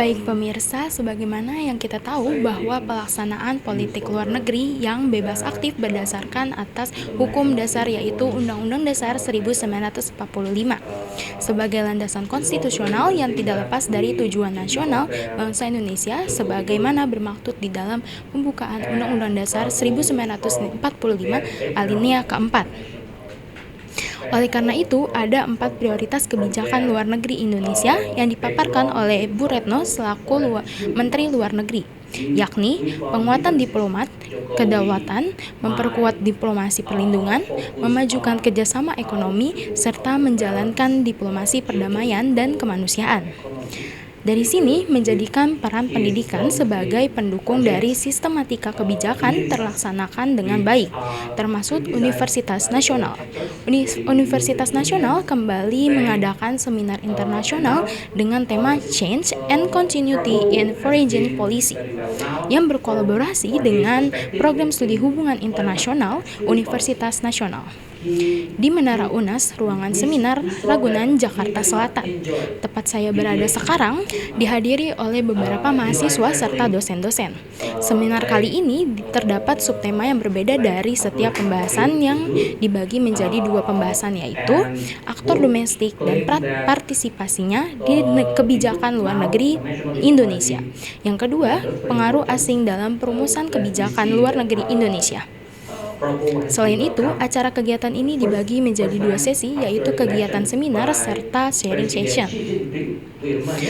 Baik pemirsa, sebagaimana yang kita tahu bahwa pelaksanaan politik luar negeri yang bebas aktif berdasarkan atas hukum dasar yaitu Undang-Undang Dasar 1945 sebagai landasan konstitusional yang tidak lepas dari tujuan nasional bangsa Indonesia sebagaimana bermaksud di dalam pembukaan Undang-Undang Dasar 1945 alinea keempat. Oleh karena itu, ada 4 prioritas kebijakan luar negeri Indonesia yang dipaparkan oleh Bu Retno selaku Menteri Luar Negeri, yakni penguatan diplomat, kedaulatan, memperkuat diplomasi perlindungan, memajukan kerjasama ekonomi, serta menjalankan diplomasi perdamaian dan kemanusiaan. Dari sini menjadikan peran pendidikan sebagai pendukung dari sistematika kebijakan terlaksanakan dengan baik, termasuk Universitas Nasional. Universitas Nasional kembali mengadakan seminar internasional dengan tema Change and Continuity in Foreign Policy yang berkolaborasi dengan Program Studi Hubungan Internasional Universitas Nasional di Menara UNAS, ruangan seminar Ragunan, Jakarta Selatan. Tempat saya berada sekarang dihadiri oleh beberapa mahasiswa serta dosen-dosen. Seminar kali ini terdapat subtema yang berbeda dari setiap pembahasan yang dibagi menjadi 2 pembahasan yaitu aktor domestik dan partisipasinya di kebijakan luar negeri Indonesia. Yang kedua, pengaruh asing dalam perumusan kebijakan luar negeri Indonesia. Selain itu, acara kegiatan ini dibagi menjadi 2 sesi, yaitu kegiatan seminar serta sharing session.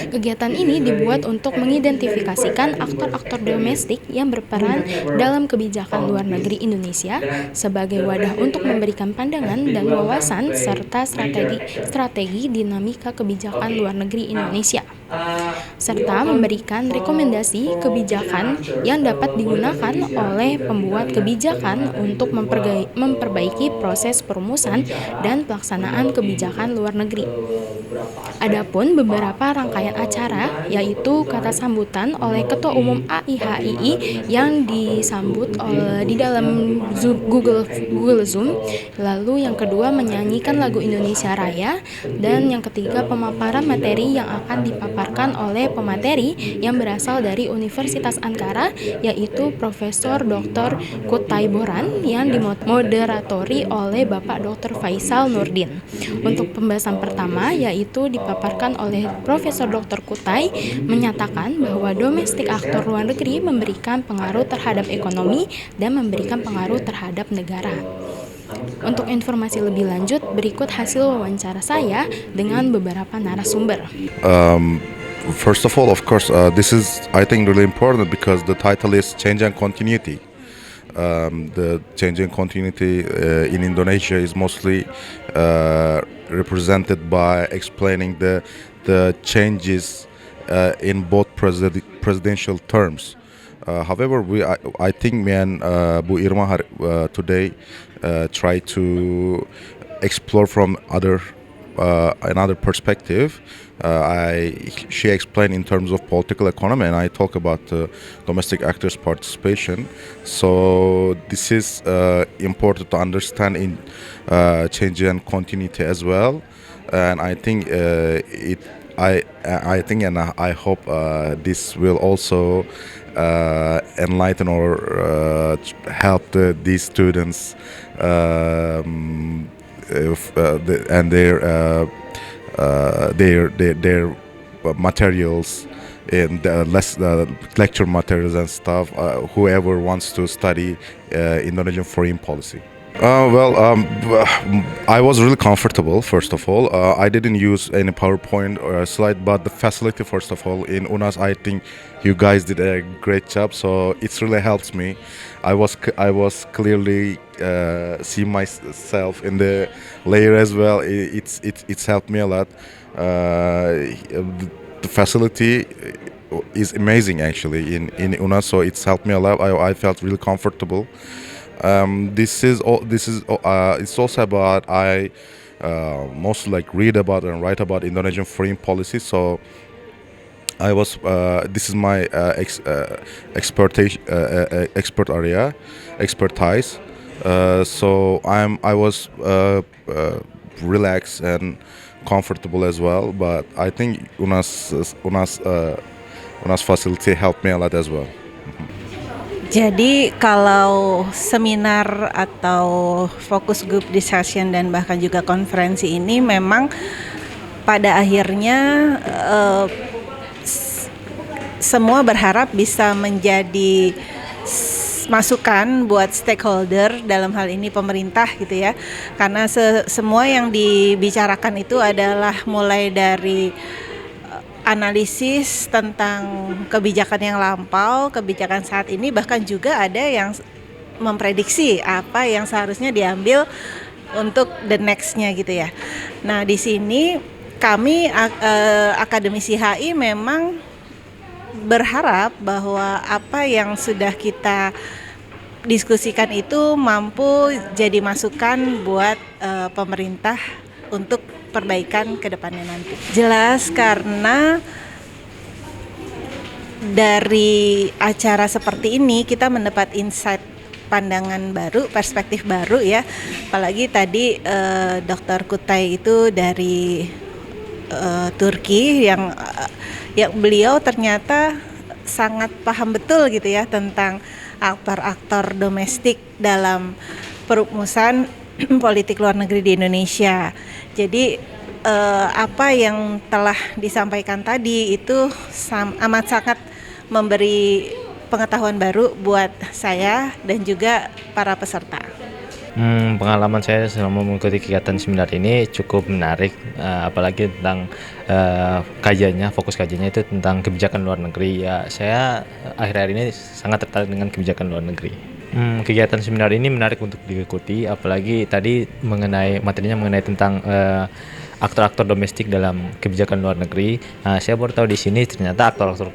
Kegiatan ini dibuat untuk mengidentifikasikan aktor-aktor domestik yang berperan dalam kebijakan luar negeri Indonesia sebagai wadah untuk memberikan pandangan dan wawasan serta strategi dinamika kebijakan luar negeri Indonesia, serta memberikan rekomendasi kebijakan yang dapat digunakan oleh pembuat kebijakan untuk memperbaiki proses perumusan dan pelaksanaan kebijakan luar negeri. Adapun beberapa rangkaian acara yaitu kata sambutan oleh Ketua Umum AIHII yang disambut di dalam Google Zoom, lalu yang kedua menyanyikan lagu Indonesia Raya, dan yang ketiga pemaparan materi yang akan dipaparkan oleh pemateri yang berasal dari Universitas Ankara yaitu Profesor Dr. Kutai Boran yang dimoderatori oleh Bapak Dr. Faisal Nurdin. Untuk pembahasan pertama yaitu dipaparkan oleh Profesor Dr. Kutai menyatakan bahwa domestik aktor luar negeri memberikan pengaruh terhadap ekonomi dan memberikan pengaruh terhadap negara. Untuk informasi lebih lanjut, berikut hasil wawancara saya dengan beberapa narasumber. First of all, of course, this is, I think, really important because the title is Change and Continuity. The change and continuity in Indonesia is mostly represented by explaining the changes in both presidential terms. However, I think me and Bu Irma today try to explore from another perspective. She explained in terms of political economy, and I talk about domestic actors' participation. So this is important to understand in change and continuity as well. And I think I think and I hope this will also enlighten or help these students and their materials and lecture materials and stuff. Whoever wants to study Indonesian foreign policy. I was really comfortable. First of all, I didn't use any PowerPoint or a slide, but the facility, first of all, in UNAS, I think you guys did a great job. So it really helps me. I was clearly see myself in the layer as well. It's helped me a lot. The facility is amazing actually in UNAS, so it's helped me a lot. I felt really comfortable. It's also about I mostly like read about and write about Indonesian foreign policy. So I was this is my expertise. So I was relaxed and comfortable as well. But I think UNAS UNAS facility helped me a lot as well. Jadi kalau seminar atau fokus group discussion dan bahkan juga konferensi ini memang pada akhirnya semua berharap bisa menjadi masukan buat stakeholder, dalam hal ini pemerintah gitu ya, karena semua yang dibicarakan itu adalah mulai dari analisis tentang kebijakan yang lampau, kebijakan saat ini, bahkan juga ada yang memprediksi apa yang seharusnya diambil untuk the next-nya gitu ya. Nah, di sini kami akademisi HI memang berharap bahwa apa yang sudah kita diskusikan itu mampu jadi masukan buat pemerintah untuk perbaikan ke depannya nanti. Jelas karena dari acara seperti ini kita mendapat insight, pandangan baru, perspektif baru ya. Apalagi tadi Dr. Kutay itu dari Turki yang beliau ternyata sangat paham betul gitu ya tentang aktor-aktor domestik dalam perumusan politik luar negeri di Indonesia. Jadi apa yang telah disampaikan tadi itu amat sangat memberi pengetahuan baru buat saya dan juga para peserta. Pengalaman saya selama mengikuti kegiatan seminar ini cukup menarik, apalagi tentang fokus kajiannya itu tentang kebijakan luar negeri. Ya, saya akhir-akhir ini sangat tertarik dengan kebijakan luar negeri. Kegiatan seminar ini menarik untuk diikuti, apalagi tadi materinya mengenai tentang aktor-aktor domestik dalam kebijakan luar negeri. Saya baru tahu di sini ternyata aktor-aktor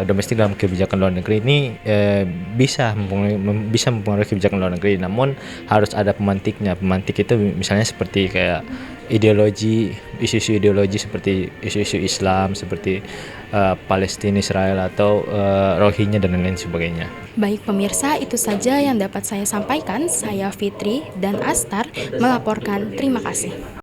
domestik dalam kebijakan luar negeri ini bisa mempengaruhi kebijakan luar negeri, namun harus ada pemantiknya. Pemantik itu misalnya seperti kayak isu-isu ideologi seperti isu-isu Islam, seperti Palestina, Israel, atau Rohingya dan lain-lain sebagainya. Baik pemirsa, itu saja yang dapat saya sampaikan. Saya Fitri dan Astar melaporkan. Terima kasih.